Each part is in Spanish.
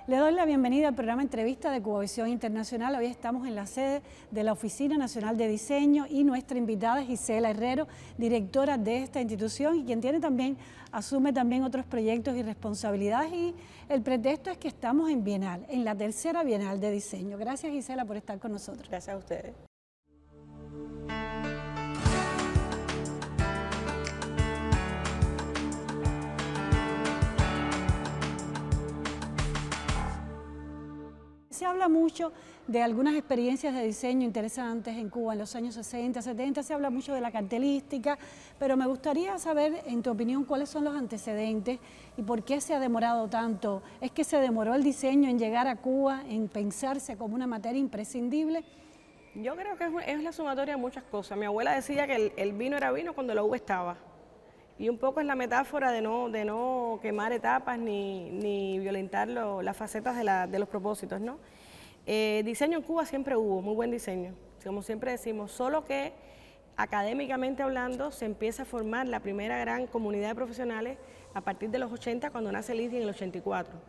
Le doy la bienvenida al programa Entrevista de Cubavisión Internacional. Hoy estamos en la sede de la Oficina Nacional de Diseño y nuestra invitada es Gisela Herrero, directora de esta institución y quien asume también otros proyectos y responsabilidades. Y el pretexto es que estamos en Bienal, en la tercera Bienal de Diseño. Gracias, Gisela, por estar con nosotros. Gracias a ustedes. Se habla mucho de algunas experiencias de diseño interesantes en Cuba en los años 60, 70, se habla mucho de la cartelística, pero me gustaría saber, en tu opinión, cuáles son los antecedentes y por qué se ha demorado tanto. ¿Es que se demoró el diseño en llegar a Cuba, en pensarse como una materia imprescindible? Yo creo que es la sumatoria de muchas cosas. Mi abuela decía que el vino era vino cuando la uva estaba. Y un poco es la metáfora de no quemar etapas ni violentar las facetas de los propósitos, ¿no? Diseño en Cuba siempre hubo, muy buen diseño, como siempre decimos, solo que académicamente hablando se empieza a formar la primera gran comunidad de profesionales a partir de los 80, cuando nace el ISDI en el 84.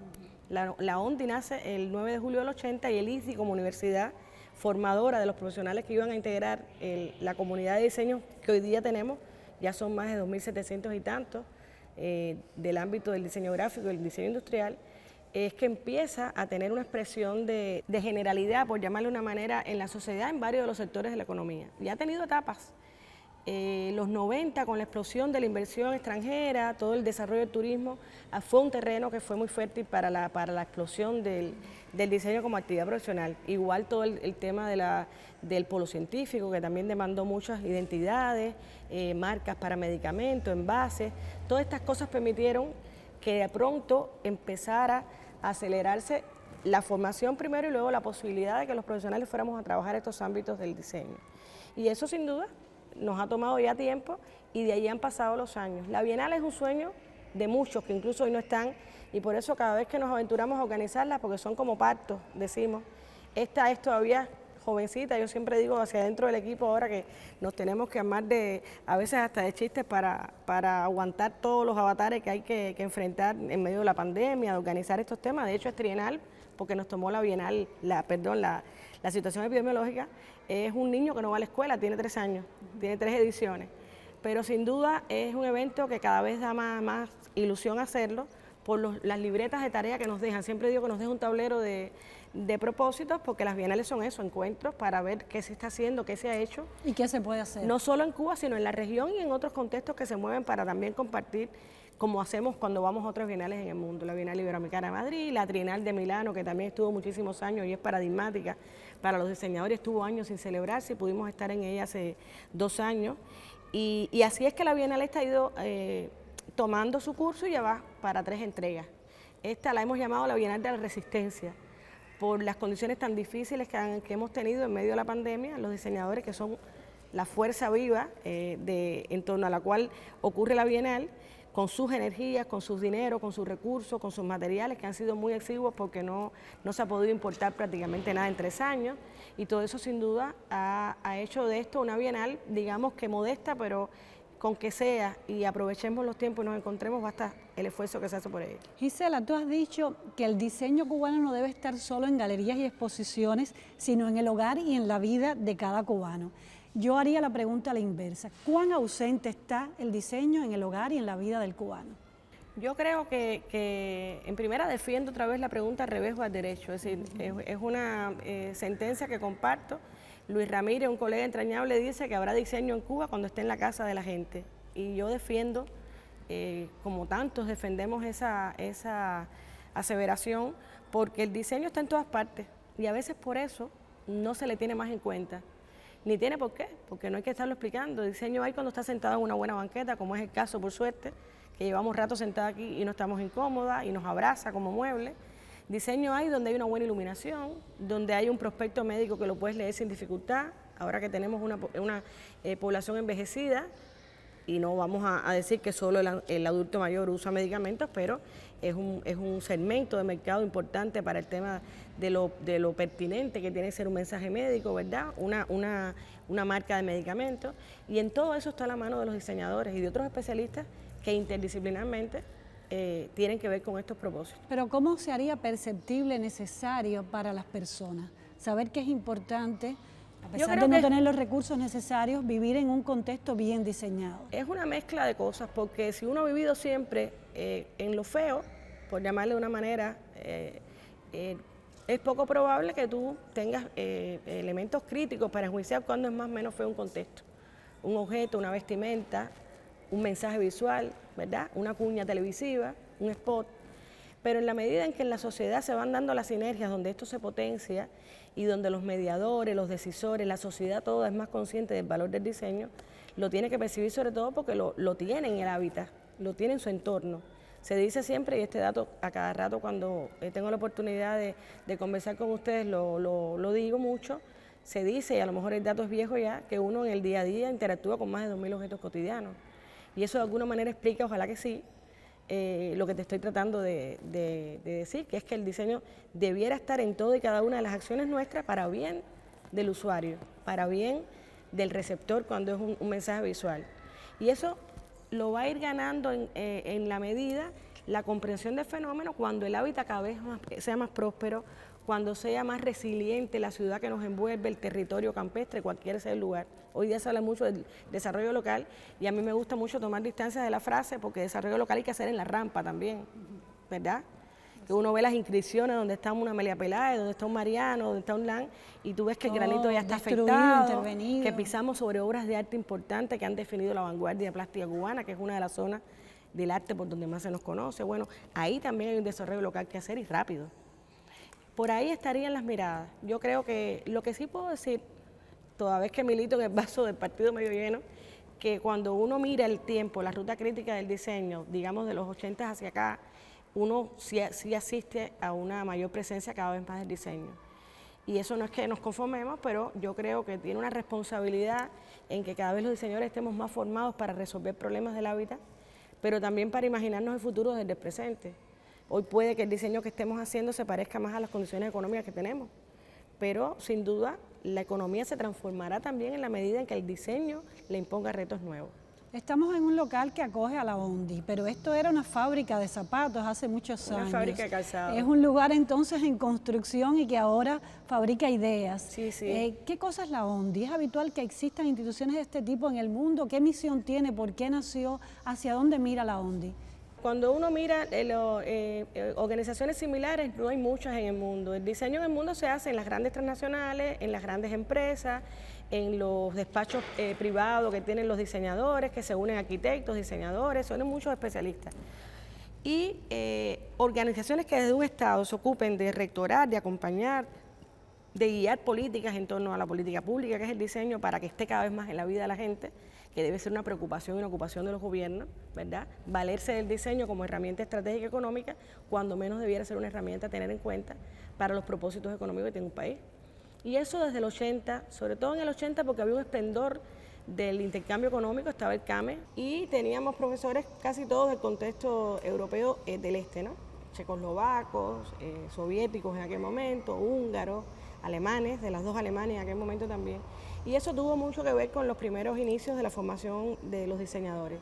La ONDI nace el 9 de julio del 80 y el ISDI como universidad formadora de los profesionales que iban a integrar la comunidad de diseño que hoy día tenemos. Ya son más de 2.700 y tantos del ámbito del diseño gráfico y del diseño industrial, es que empieza a tener una expresión de generalidad, por llamarle de una manera, en la sociedad, en varios de los sectores de la economía. Ya ha tenido etapas. Los 90, con la explosión de la inversión extranjera, todo el desarrollo del turismo, fue un terreno que fue muy fértil para la explosión del diseño como actividad profesional. Igual todo el tema del polo científico, que también demandó muchas identidades, marcas para medicamentos, envases. Todas estas cosas permitieron que de pronto empezara a acelerarse la formación primero y luego la posibilidad de que los profesionales fuéramos a trabajar estos ámbitos del diseño. Y eso sin duda nos ha tomado ya tiempo y de ahí han pasado los años. La Bienal es un sueño de muchos que incluso hoy no están y por eso cada vez que nos aventuramos a organizarla, porque son como partos, decimos, esta es todavía jovencita, yo siempre digo hacia dentro del equipo ahora que nos tenemos que armar a veces hasta de chistes para aguantar todos los avatares que hay que enfrentar en medio de la pandemia, de organizar estos temas. De hecho es trienal porque nos tomó la Bienal, la situación epidemiológica. Es un niño que no va a la escuela, tiene 3 años, tiene 3 ediciones, pero sin duda es un evento que cada vez da más ilusión hacerlo por las libretas de tarea que nos dejan. Siempre digo que nos deja un tablero de propósitos, porque las bienales son eso, encuentros para ver qué se está haciendo, qué se ha hecho. ¿Y qué se puede hacer? No solo en Cuba, sino en la región y en otros contextos que se mueven para también compartir, como hacemos cuando vamos a otras bienales en el mundo. La Bienal Iberoamericana de Madrid, la Trienal de Milano, que también estuvo muchísimos años y es paradigmática para los diseñadores, estuvo años sin celebrarse y pudimos estar en ella hace 2 años. Y así es que la Bienal está ido tomando su curso y ya va para 3 entregas. Esta la hemos llamado la Bienal de la Resistencia, por las condiciones tan difíciles que hemos tenido en medio de la pandemia, los diseñadores que son la fuerza viva en torno a la cual ocurre la Bienal, con sus energías, con sus dineros, con sus recursos, con sus materiales que han sido muy exiguos porque no se ha podido importar prácticamente nada en 3 años y todo eso sin duda ha hecho de esto una Bienal, digamos que modesta, pero con que sea y aprovechemos los tiempos y nos encontremos, basta el esfuerzo que se hace por ello. Gisela, tú has dicho que el diseño cubano no debe estar solo en galerías y exposiciones, sino en el hogar y en la vida de cada cubano. Yo haría la pregunta a la inversa. ¿Cuán ausente está el diseño en el hogar y en la vida del cubano? Yo creo que en primera defiendo otra vez la pregunta al revés o al derecho, es decir, es una sentencia que comparto. Luis Ramírez, un colega entrañable, dice que habrá diseño en Cuba cuando esté en la casa de la gente. Y yo defiendo, como tantos defendemos esa aseveración, porque el diseño está en todas partes y a veces por eso no se le tiene más en cuenta. Ni tiene por qué, porque no hay que estarlo explicando. El diseño hay cuando está sentado en una buena banqueta, como es el caso, por suerte, que llevamos rato sentados aquí y no estamos incómodas y nos abraza como mueble. Diseño hay donde hay una buena iluminación, donde hay un prospecto médico que lo puedes leer sin dificultad, ahora que tenemos una población envejecida, y no vamos a decir que solo el adulto mayor usa medicamentos, pero es un segmento de mercado importante para el tema de lo pertinente que tiene que ser un mensaje médico, ¿verdad? Una marca de medicamentos, y en todo eso está la mano de los diseñadores y de otros especialistas que interdisciplinarmente tienen que ver con estos propósitos. Pero ¿cómo se haría perceptible, necesario para las personas? Saber que es importante, a pesar de no tener los recursos necesarios, vivir en un contexto bien diseñado. Es una mezcla de cosas, porque si uno ha vivido siempre en lo feo, por llamarle de una manera, es poco probable que tú tengas elementos críticos para enjuiciar cuándo es más o menos feo un contexto. Un objeto, una vestimenta, un mensaje visual, ¿verdad? Una cuña televisiva, un spot. Pero en la medida en que en la sociedad se van dando las sinergias, donde esto se potencia y donde los mediadores, los decisores, la sociedad toda es más consciente del valor del diseño, lo tiene que percibir sobre todo porque lo tiene en el hábitat, lo tiene en su entorno. Se dice siempre, y este dato a cada rato cuando tengo la oportunidad de conversar con ustedes lo digo mucho, se dice, y a lo mejor el dato es viejo ya, que uno en el día a día interactúa con más de 2.000 objetos cotidianos. Y eso de alguna manera explica, ojalá que sí, lo que te estoy tratando de decir, que es que el diseño debiera estar en todo y cada una de las acciones nuestras para bien del usuario, para bien del receptor cuando es un mensaje visual. Y eso lo va a ir ganando en la medida la comprensión del fenómeno cuando el hábitat cada vez sea más próspero, cuando sea más resiliente la ciudad que nos envuelve, el territorio campestre, cualquier sea el lugar. Hoy día se habla mucho del desarrollo local y a mí me gusta mucho tomar distancia de la frase porque desarrollo local hay que hacer en la rampa también, ¿verdad? Que uno ve las inscripciones donde está una Amelia Peláez, donde está un Mariano, donde está un LAN, y tú ves que el granito ya está afectado, intervenido. Que pisamos sobre obras de arte importantes que han definido la vanguardia plástica cubana, que es una de las zonas del arte por donde más se nos conoce. Bueno, ahí también hay un desarrollo local que hacer y rápido. Por ahí estarían las miradas. Yo creo que lo que sí puedo decir, toda vez que milito en el vaso del partido medio lleno, que cuando uno mira el tiempo, la ruta crítica del diseño, digamos de los 80 hacia acá, uno sí asiste a una mayor presencia cada vez más del diseño. Y eso no es que nos conformemos, pero yo creo que tiene una responsabilidad en que cada vez los diseñadores estemos más formados para resolver problemas del hábitat, pero también para imaginarnos el futuro desde el presente. Hoy puede que el diseño que estemos haciendo se parezca más a las condiciones económicas que tenemos, pero sin duda la economía se transformará también en la medida en que el diseño le imponga retos nuevos. Estamos en un local que acoge a la ONDI, pero esto era una fábrica de zapatos hace muchos años. Una fábrica de calzado. Es un lugar entonces en construcción y que ahora fabrica ideas. Sí, sí. ¿Qué cosa es la ONDI? ¿Es habitual que existan instituciones de este tipo en el mundo? ¿Qué misión tiene? ¿Por qué nació? ¿Hacia dónde mira la ONDI? Cuando uno mira organizaciones similares, no hay muchas en el mundo. El diseño en el mundo se hace en las grandes transnacionales, en las grandes empresas, en los despachos privados que tienen los diseñadores, que se unen arquitectos, diseñadores, son muchos especialistas. Y organizaciones que desde un Estado se ocupen de rectorar, de acompañar, de guiar políticas en torno a la política pública, que es el diseño, para que esté cada vez más en la vida de la gente, que debe ser una preocupación y una ocupación de los gobiernos, ¿verdad? Valerse del diseño como herramienta estratégica económica, cuando menos debiera ser una herramienta a tener en cuenta para los propósitos económicos que tiene un país. Y eso desde el 80, sobre todo en el 80 porque había un esplendor del intercambio económico, estaba el CAME, y teníamos profesores casi todos del contexto europeo del este, ¿no? Checoslovacos, soviéticos en aquel momento, húngaros, alemanes, de las dos Alemanias en aquel momento también. Y eso tuvo mucho que ver con los primeros inicios de la formación de los diseñadores.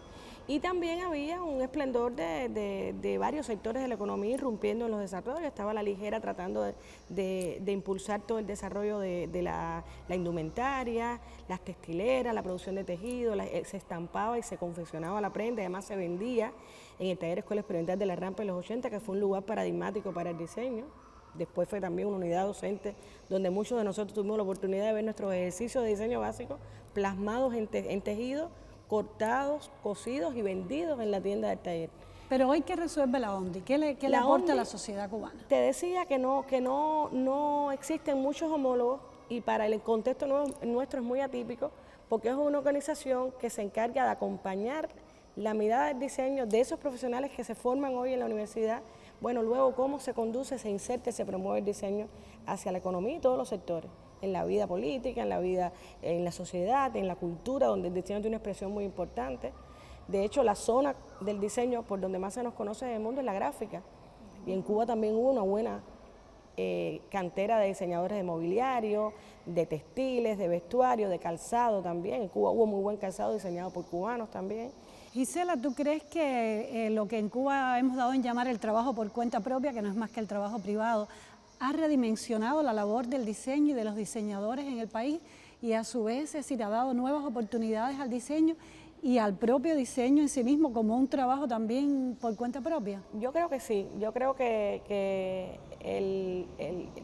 Y también había un esplendor de varios sectores de la economía irrumpiendo en los desarrollos. Estaba la ligera tratando de impulsar todo el desarrollo de la indumentaria, las textileras, la producción de tejido, se estampaba y se confeccionaba la prenda, además se vendía en el taller Escuela Experimental de la Rampa en los 80, que fue un lugar paradigmático para el diseño. Después fue también una unidad docente donde muchos de nosotros tuvimos la oportunidad de ver nuestros ejercicios de diseño básico plasmados en tejidos, cortados, cosidos y vendidos en la tienda del taller. Pero hoy, ¿qué resuelve la ONDI? ¿Qué le aporta a la sociedad cubana? Te decía que no existen muchos homólogos y para el contexto nuestro es muy atípico porque es una organización que se encarga de acompañar la mirada del diseño de esos profesionales que se forman hoy en la universidad. Bueno, luego cómo se conduce, se inserta, se promueve el diseño hacia la economía y todos los sectores, en la vida política, en la vida, en la sociedad, en la cultura, donde el diseño tiene una expresión muy importante. De hecho, la zona del diseño por donde más se nos conoce en el mundo es la gráfica. Y en Cuba también hubo una buena cantera de diseñadores de mobiliario, de textiles, de vestuario, de calzado también. En Cuba hubo muy buen calzado diseñado por cubanos también. Gisela, ¿tú crees que lo que en Cuba hemos dado en llamar el trabajo por cuenta propia, que no es más que el trabajo privado, ha redimensionado la labor del diseño y de los diseñadores en el país y a su vez es decir, ha dado nuevas oportunidades al diseño y al propio diseño en sí mismo como un trabajo también por cuenta propia? Yo creo que sí, yo creo que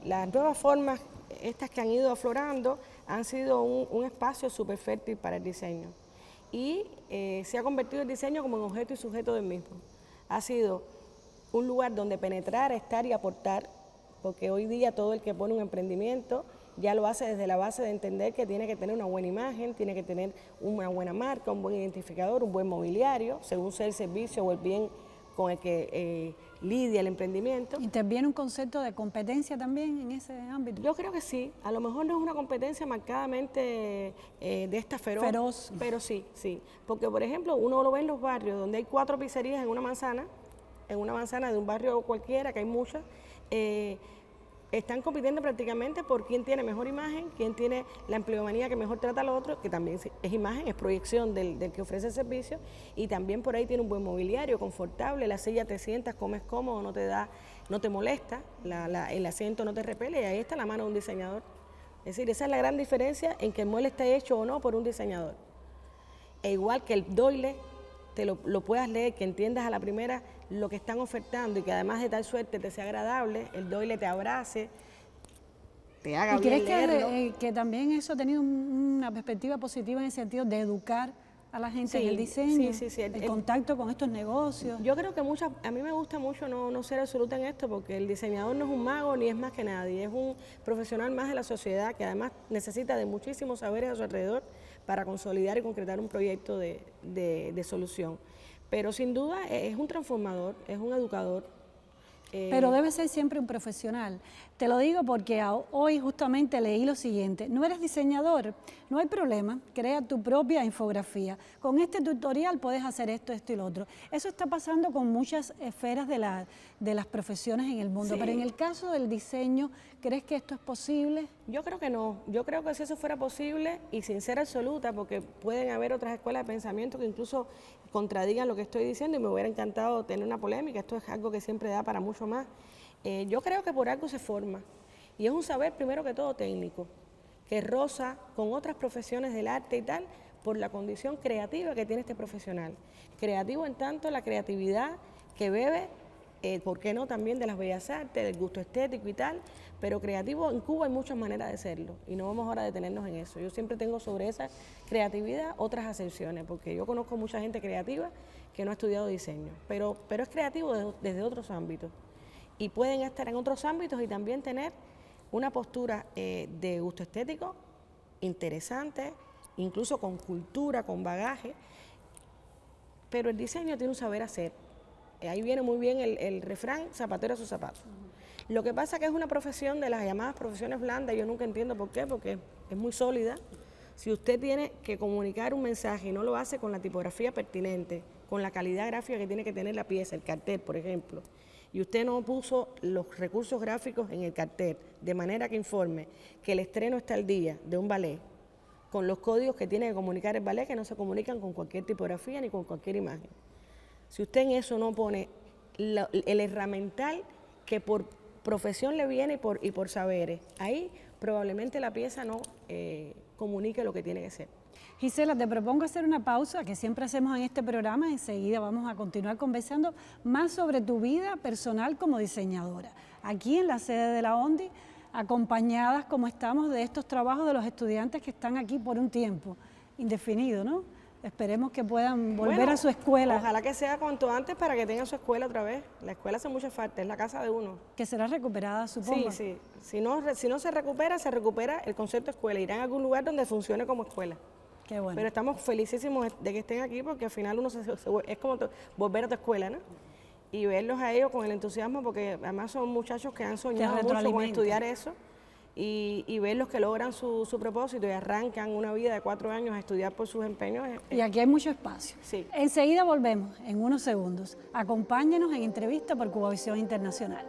las nuevas formas, estas que han ido aflorando, han sido un espacio súper fértil para el diseño. Y se ha convertido el diseño como en objeto y sujeto del mismo. Ha sido un lugar donde penetrar, estar y aportar, porque hoy día todo el que pone un emprendimiento ya lo hace desde la base de entender que tiene que tener una buena imagen, tiene que tener una buena marca, un buen identificador, un buen mobiliario, según sea el servicio o el bien con el que lidia el emprendimiento. ¿Interviene un concepto de competencia también en ese ámbito? Yo creo que sí, a lo mejor no es una competencia marcadamente de esta feroz, pero sí, porque por ejemplo uno lo ve en los barrios donde hay 4 pizzerías en una manzana de un barrio cualquiera, que hay muchas, están compitiendo prácticamente por quién tiene mejor imagen, quién tiene la empleomanía que mejor trata al otro, que también es imagen, es proyección del que ofrece el servicio, y también por ahí tiene un buen mobiliario, confortable, la silla te sientas, comes cómodo, no te molesta, el asiento no te repele, y ahí está la mano de un diseñador. Es decir, esa es la gran diferencia en que el mueble está hecho o no por un diseñador. E igual que el doile, te lo puedas leer, que entiendas a la primera lo que están ofertando y que además de tal suerte te sea agradable, el doile te abrace, te haga bien leerlo. ¿Y crees que también eso ha tenido una perspectiva positiva en el sentido de educar a la gente en el diseño, el contacto con estos negocios? Yo creo que a mí me gusta mucho no ser absoluta en esto, porque el diseñador no es un mago ni es más que nadie, es un profesional más de la sociedad que además necesita de muchísimos saberes a su alrededor para consolidar y concretar un proyecto de solución. Pero sin duda es un transformador, es un educador. Pero debe ser siempre un profesional. Te lo digo porque hoy justamente leí lo siguiente: no eres diseñador, no hay problema, crea tu propia infografía. Con este tutorial puedes hacer esto, esto y lo otro. Eso está pasando con muchas esferas de las profesiones en el mundo, pero en el caso del diseño, ¿crees que esto es posible? Yo creo que no, yo creo que si eso fuera posible, y sin ser absoluta, porque pueden haber otras escuelas de pensamiento que incluso contradigan lo que estoy diciendo y me hubiera encantado tener una polémica, esto es algo que siempre da para mucho más. Yo creo que por algo se forma, y es un saber primero que todo técnico, que roza con otras profesiones del arte y tal, por la condición creativa que tiene este profesional. Creativo en tanto la creatividad que bebe, ¿por qué no?, también de las bellas artes, del gusto estético y tal, pero creativo en Cuba hay muchas maneras de serlo y no vamos ahora a detenernos en eso. Yo siempre tengo sobre esa creatividad otras acepciones, porque yo conozco mucha gente creativa que no ha estudiado diseño, pero es creativo desde otros ámbitos y pueden estar en otros ámbitos y también tener una postura de gusto estético interesante, incluso con cultura, con bagaje, pero el diseño tiene un saber hacer. Ahí viene muy bien el refrán, zapatero a sus zapatos. Lo que pasa es que es una profesión de las llamadas profesiones blandas, yo nunca entiendo por qué, porque es muy sólida. Si usted tiene que comunicar un mensaje y no lo hace con la tipografía pertinente, con la calidad gráfica que tiene que tener la pieza, el cartel, por ejemplo, y usted no puso los recursos gráficos en el cartel, de manera que informe que el estreno está al día de un ballet, con los códigos que tiene que comunicar el ballet, que no se comunican con cualquier tipografía ni con cualquier imagen. Si usted en eso no pone el herramental que por profesión le viene y por saberes, ahí probablemente la pieza no comunique lo que tiene que ser. Gisela, te propongo hacer una pausa que siempre hacemos en este programa. Enseguida vamos a continuar conversando más sobre tu vida personal como diseñadora. Aquí en la sede de la ONDI, acompañadas como estamos de estos trabajos de los estudiantes que están aquí por un tiempo indefinido, ¿no? Esperemos que puedan volver a su escuela. Ojalá que sea cuanto antes para que tengan su escuela otra vez. La escuela hace mucha falta, es la casa de uno. Que será recuperada, supongo. Sí. Si no se recupera el concepto escuela. Irán a algún lugar donde funcione como escuela. Qué bueno. Pero estamos felicísimos de que estén aquí, porque al final uno es como volver a tu escuela, ¿no? Y verlos a ellos con el entusiasmo, porque además son muchachos que han soñado mucho con estudiar eso. Y verlos que logran su propósito y arrancan una vida de 4 años a estudiar por sus empeños. Y aquí hay mucho espacio. Sí. Enseguida volvemos, en unos segundos. Acompáñenos en entrevista por Cubavisión Internacional.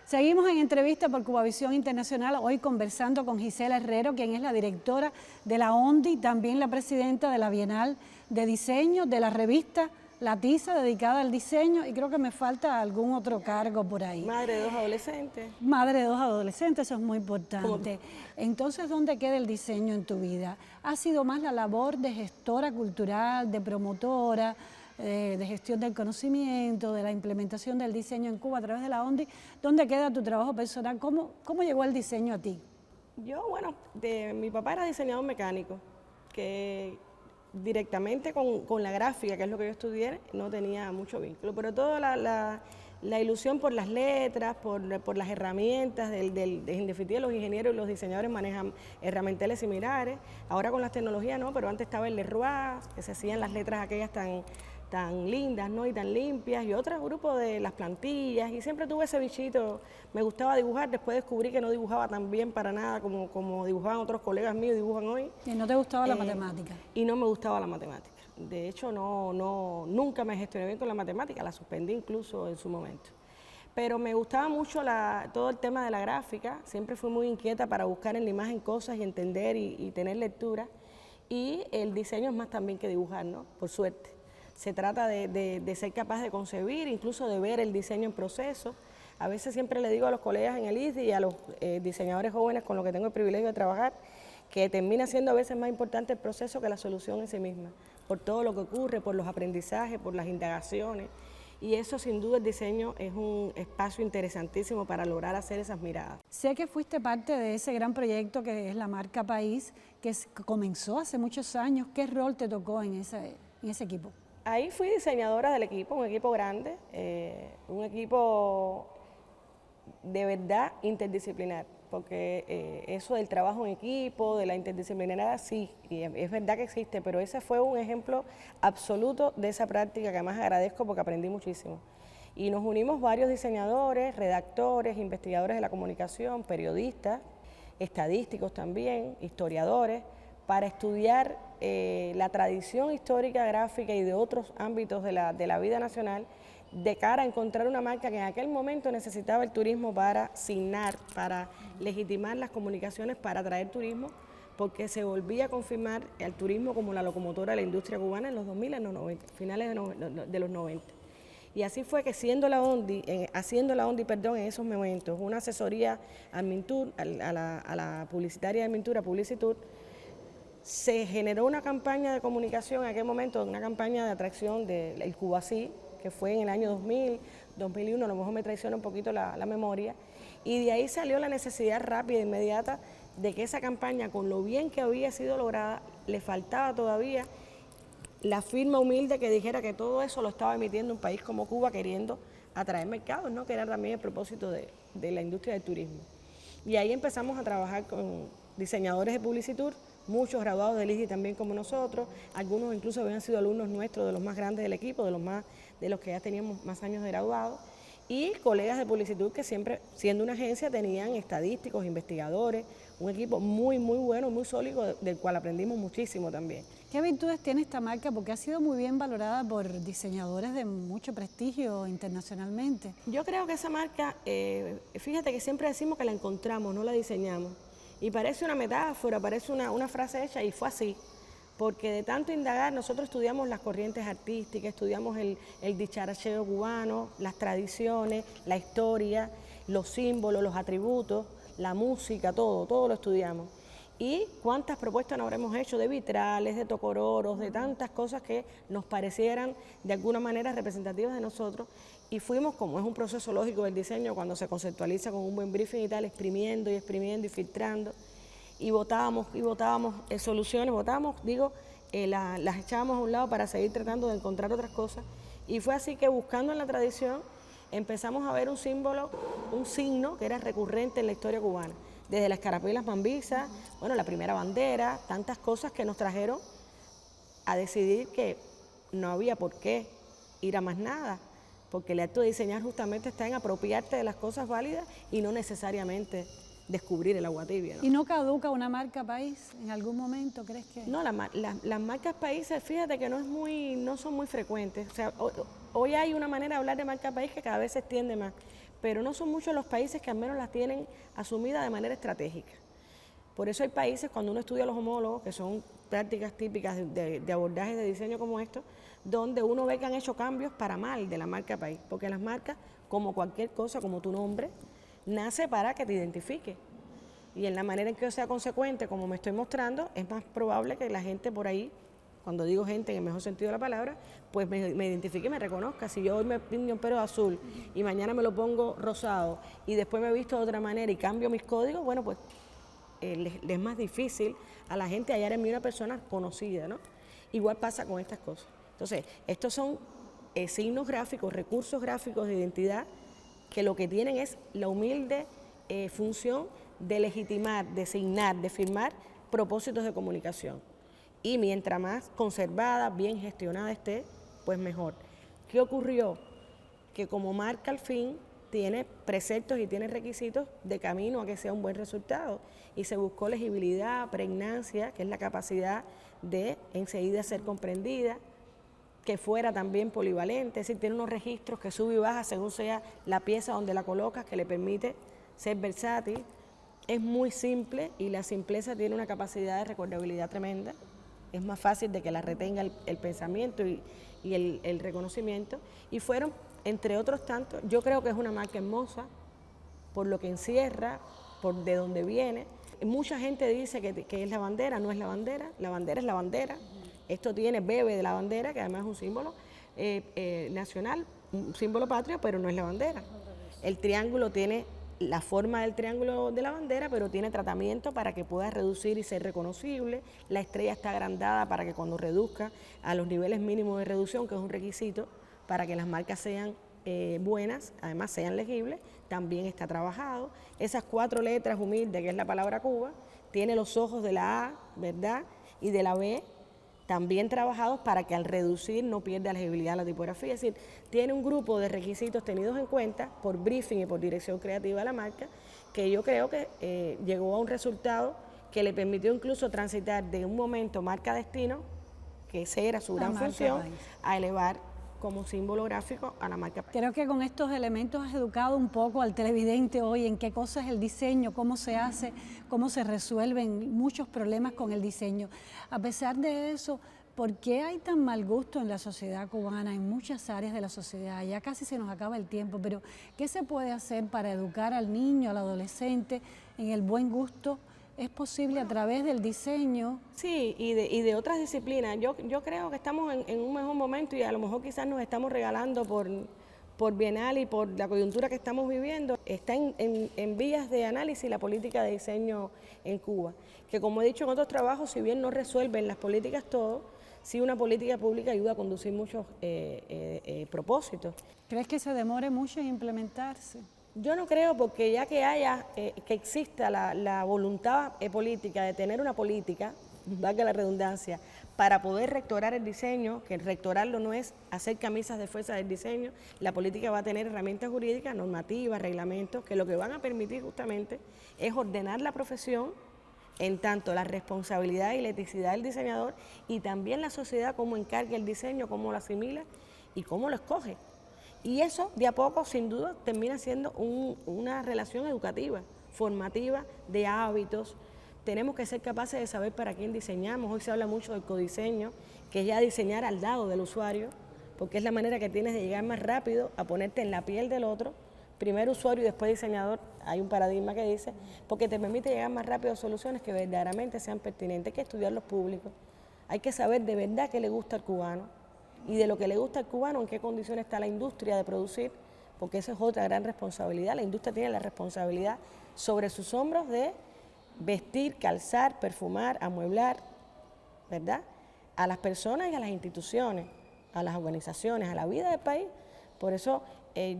Seguimos en entrevista por Cubavisión Internacional, hoy conversando con Gisela Herrero, quien es la directora de la ONDI, también la presidenta de la Bienal de Diseño, de la revista La Tiza, dedicada al diseño, y creo que me falta algún otro cargo por ahí. Madre de 2 adolescentes. Madre de 2 adolescentes, eso es muy importante. Entonces, ¿dónde queda el diseño en tu vida? ¿Ha sido más la labor de gestora cultural, de promotora, de gestión del conocimiento, de la implementación del diseño en Cuba a través de la ONDI? ¿Dónde queda tu trabajo personal? ¿Cómo llegó el diseño a ti? Bueno, mi papá era diseñador mecánico, que directamente con la gráfica, que es lo que yo estudié, no tenía mucho vínculo, pero toda la ilusión por las letras, por las herramientas, en definitiva los ingenieros y los diseñadores manejan herramientas similares, ahora con las tecnologías no, pero antes estaba el Leroy, que se hacían las letras aquellas tan lindas, ¿no? Y tan limpias, y otro grupo de las plantillas, y siempre tuve ese bichito, me gustaba dibujar, después descubrí que no dibujaba tan bien para nada como dibujaban otros colegas míos, dibujan hoy. ¿Y no te gustaba la matemática? Y no me gustaba la matemática, de hecho nunca me gestioné bien con la matemática, la suspendí incluso en su momento. Pero me gustaba mucho todo el tema de la gráfica, siempre fui muy inquieta para buscar en la imagen cosas y entender y tener lectura, y el diseño es más también que dibujar, ¿no? Por suerte. Se trata de ser capaz de concebir, incluso de ver el diseño en proceso. A veces siempre le digo a los colegas en el ISDI y a los diseñadores jóvenes con los que tengo el privilegio de trabajar, que termina siendo a veces más importante el proceso que la solución en sí misma, por todo lo que ocurre, por los aprendizajes, por las indagaciones. Y eso sin duda el diseño es un espacio interesantísimo para lograr hacer esas miradas. Sé que fuiste parte de ese gran proyecto que es la marca País, que comenzó hace muchos años. ¿Qué rol te tocó en ese equipo? Ahí fui diseñadora del equipo, un equipo grande, un equipo de verdad interdisciplinar, porque eso del trabajo en equipo, de la interdisciplinaridad, sí, y es verdad que existe, pero ese fue un ejemplo absoluto de esa práctica que además agradezco porque aprendí muchísimo. Y nos unimos varios diseñadores, redactores, investigadores de la comunicación, periodistas, estadísticos también, historiadores, para estudiar la tradición histórica gráfica y de otros ámbitos de la vida nacional, de cara a encontrar una marca que en aquel momento necesitaba el turismo para signar, para legitimar las comunicaciones, para atraer turismo, porque se volvía a confirmar el turismo como la locomotora de la industria cubana en los 2000, en los 90, finales de los 90. Y así fue que haciendo la ONDI en esos momentos, una asesoría a Mintur, a la publicitaria de Mintur, a Publicitur, se generó una campaña de comunicación en aquel momento, una campaña de atracción del Cubasí, que fue en el año 2000, 2001, a lo mejor me traiciona un poquito la memoria, y de ahí salió la necesidad rápida e inmediata de que esa campaña, con lo bien que había sido lograda, le faltaba todavía la firma humilde que dijera que todo eso lo estaba emitiendo un país como Cuba queriendo atraer mercados, ¿no? Que era también el propósito de la industria del turismo. Y ahí empezamos a trabajar con diseñadores de Publicitur, muchos graduados del ISDI también como nosotros, algunos incluso habían sido alumnos nuestros de los más grandes del equipo, de los que ya teníamos más años de graduados, y colegas de Publicitur que siempre, siendo una agencia, tenían estadísticos, investigadores, un equipo muy, muy bueno, muy sólido, del cual aprendimos muchísimo también. ¿Qué virtudes tiene esta marca? Porque ha sido muy bien valorada por diseñadores de mucho prestigio internacionalmente. Yo creo que esa marca, fíjate que siempre decimos que la encontramos, no la diseñamos. Y parece una metáfora, parece una frase hecha, y fue así. Porque de tanto indagar, nosotros estudiamos las corrientes artísticas, estudiamos el dicharacheo cubano, las tradiciones, la historia, los símbolos, los atributos, la música, todo lo estudiamos. Y cuántas propuestas nos habremos hecho de vitrales, de tocororos, de tantas cosas que nos parecieran de alguna manera representativas de nosotros. Y fuimos, como es un proceso lógico del diseño, cuando se conceptualiza con un buen briefing y tal, exprimiendo y filtrando. Y votábamos soluciones, las echábamos a un lado para seguir tratando de encontrar otras cosas. Y fue así que, buscando en la tradición, empezamos a ver un símbolo, un signo que era recurrente en la historia cubana. Desde las carapelas mambisas, la primera bandera, tantas cosas que nos trajeron a decidir que no había por qué ir a más nada, porque el acto de diseñar justamente está en apropiarte de las cosas válidas y no necesariamente descubrir el agua tibia, ¿no? ¿Y no caduca una marca país en algún momento, crees que? No, las marcas países, fíjate que no son muy frecuentes. O sea, hoy hay una manera de hablar de marca país que cada vez se extiende más, pero no son muchos los países que al menos las tienen asumidas de manera estratégica. Por eso hay países, cuando uno estudia los homólogos, que son prácticas típicas de abordajes de diseño como estos, donde uno ve que han hecho cambios para mal de la marca país, porque las marcas, como cualquier cosa, como tu nombre, nace para que te identifique. Y en la manera en que yo sea consecuente, como me estoy mostrando, es más probable que la gente por ahí, cuando digo gente en el mejor sentido de la palabra, pues me identifique y me reconozca. Si yo hoy me pinto un pelo azul y mañana me lo pongo rosado y después me visto de otra manera y cambio mis códigos, bueno, pues le es más difícil a la gente hallar en mí una persona conocida, ¿no? Igual pasa con estas cosas. Entonces, estos son signos gráficos, recursos gráficos de identidad que lo que tienen es la humilde función de legitimar, de designar, de firmar propósitos de comunicación. Y mientras más conservada, bien gestionada esté, pues mejor. ¿Qué ocurrió? Que como marca al fin tiene preceptos y tiene requisitos de camino a que sea un buen resultado. Y se buscó legibilidad, pregnancia, que es la capacidad de enseguida ser comprendida, que fuera también polivalente, es decir, tiene unos registros que sube y baja según sea la pieza donde la colocas, que le permite ser versátil. Es muy simple y la simpleza tiene una capacidad de recordabilidad tremenda. Es más fácil de que la retenga el pensamiento y el reconocimiento. Y fueron, entre otros tantos, yo creo que es una marca hermosa por lo que encierra, por de dónde viene. Mucha gente dice que es la bandera, no es la bandera es la bandera. Esto bebe de la bandera, que además es un símbolo nacional, un símbolo patrio, pero no es la bandera. El triángulo tiene la forma del triángulo de la bandera, pero tiene tratamiento para que pueda reducir y ser reconocible. La estrella está agrandada para que cuando reduzca a los niveles mínimos de reducción, que es un requisito para que las marcas sean buenas, además sean legibles, también está trabajado. Esas 4 letras humildes, que es la palabra Cuba, tiene los ojos de la A, ¿verdad? Y de la B, también trabajados para que al reducir no pierda la legibilidad de la tipografía. Es decir, tiene un grupo de requisitos tenidos en cuenta por briefing y por dirección creativa de la marca, que yo creo que llegó a un resultado que le permitió incluso transitar de un momento marca-destino, que esa era su gran función, a elevar como símbolo gráfico a la marca país. Creo que con estos elementos has educado un poco al televidente hoy en qué cosa es el diseño, cómo se hace, cómo se resuelven muchos problemas con el diseño. A pesar de eso, ¿por qué hay tan mal gusto en la sociedad cubana, en muchas áreas de la sociedad? Ya casi se nos acaba el tiempo, pero ¿qué se puede hacer para educar al niño, al adolescente en el buen gusto? ¿Es posible a través del diseño? Sí, y de otras disciplinas. Yo creo que estamos en un mejor momento y a lo mejor quizás nos estamos regalando por Bienal y por la coyuntura que estamos viviendo. Está en vías de análisis la política de diseño en Cuba, que como he dicho en otros trabajos, si bien no resuelven las políticas todo, sí una política pública ayuda a conducir muchos propósitos. ¿Crees que se demore mucho en implementarse? Yo no creo, porque ya que exista la voluntad política de tener una política, valga la redundancia, para poder rectorar el diseño, que rectorarlo no es hacer camisas de fuerza del diseño, la política va a tener herramientas jurídicas, normativas, reglamentos, que lo que van a permitir justamente es ordenar la profesión, en tanto la responsabilidad y la eticidad del diseñador, y también la sociedad cómo encarga el diseño, cómo lo asimila y cómo lo escoge. Y eso, de a poco, sin duda, termina siendo una relación educativa, formativa, de hábitos. Tenemos que ser capaces de saber para quién diseñamos. Hoy se habla mucho del codiseño, que es ya diseñar al lado del usuario, porque es la manera que tienes de llegar más rápido a ponerte en la piel del otro. Primero usuario y después diseñador. Hay un paradigma que dice, porque te permite llegar más rápido a soluciones que verdaderamente sean pertinentes. Hay que estudiar los públicos. Hay que saber de verdad qué le gusta al cubano. Y de lo que le gusta al cubano, en qué condiciones está la industria de producir, porque esa es otra gran responsabilidad. La industria tiene la responsabilidad sobre sus hombros de vestir, calzar, perfumar, amueblar, ¿verdad? A las personas y a las instituciones, a las organizaciones, a la vida del país. Por eso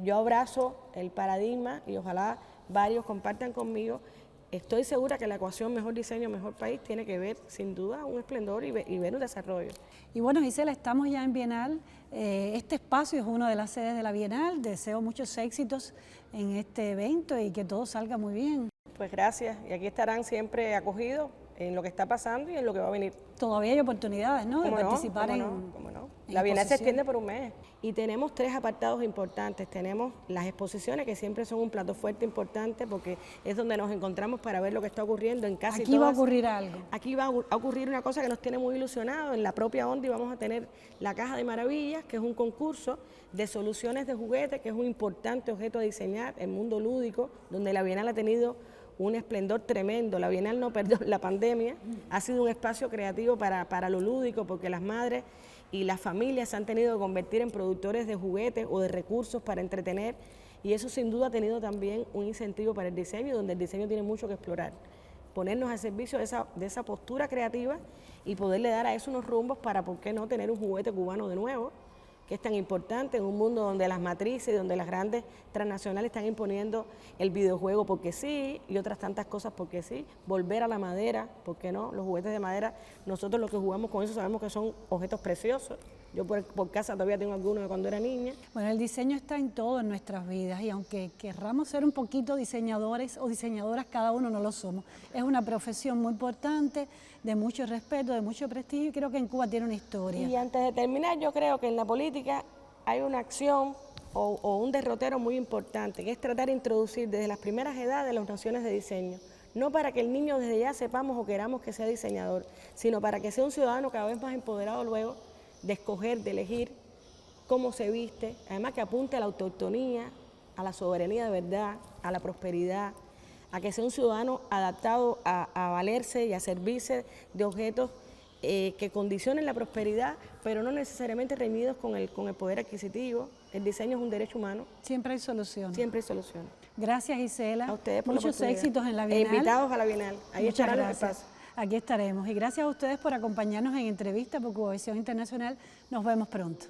yo abrazo el paradigma y ojalá varios compartan conmigo. Estoy segura que la ecuación mejor diseño, mejor país tiene que ver sin duda un esplendor y ver un desarrollo. Y bueno, Gisela, estamos ya en Bienal. Este espacio es una de las sedes de la Bienal. Deseo muchos éxitos en este evento y que todo salga muy bien. Pues gracias, y aquí estarán siempre acogidos en lo que está pasando y en lo que va a venir. Todavía hay oportunidades, ¿no?, de participar ¿Cómo no? La Bienal se extiende por un mes y tenemos 3 apartados importantes. Tenemos las exposiciones, que siempre son un plato fuerte importante porque es donde nos encontramos para ver lo que está ocurriendo en casi todas. Aquí va a ocurrir algo. Aquí va a ocurrir una cosa que nos tiene muy ilusionados. En la propia ONDI vamos a tener la Caja de Maravillas, que es un concurso de soluciones de juguetes, que es un importante objeto a diseñar, el mundo lúdico, donde la Bienal ha tenido un esplendor tremendo. La Bienal no perdió la pandemia, ha sido un espacio creativo para lo lúdico, porque las madres y las familias se han tenido que convertir en productores de juguetes o de recursos para entretener, y eso sin duda ha tenido también un incentivo para el diseño, donde el diseño tiene mucho que explorar, ponernos al servicio de esa postura creativa y poderle dar a eso unos rumbos para, ¿por qué no?, tener un juguete cubano de nuevo, que es tan importante en un mundo donde las matrices y donde las grandes transnacionales están imponiendo el videojuego porque sí, y otras tantas cosas porque sí. Volver a la madera, ¿por qué no? Los juguetes de madera, nosotros los que jugamos con eso sabemos que son objetos preciosos. Yo por casa todavía tengo algunos de cuando era niña. Bueno, el diseño está en todo en nuestras vidas, y aunque querramos ser un poquito diseñadores o diseñadoras, cada uno no lo somos. Es una profesión muy importante, de mucho respeto, de mucho prestigio, y creo que en Cuba tiene una historia. Y antes de terminar, yo creo que en la política hay una acción o un derrotero muy importante, que es tratar de introducir desde las primeras edades las nociones de diseño. No para que el niño desde ya sepamos o queramos que sea diseñador, sino para que sea un ciudadano cada vez más empoderado luego de escoger, de elegir cómo se viste, además que apunte a la autonomía, a la soberanía de verdad, a la prosperidad, a que sea un ciudadano adaptado a valerse y a servirse de objetos que condicionen la prosperidad, pero no necesariamente reñidos con el poder adquisitivo. El diseño es un derecho humano. Siempre hay solución. Siempre hay solución. Gracias, Gisela. A ustedes por muchos éxitos en la Bienal. E invitados a la Bienal. Ahí Muchas estarán los gracias. espacios. Aquí estaremos. Y gracias a ustedes por acompañarnos en Entrevista por Cubavisión Internacional. Nos vemos pronto.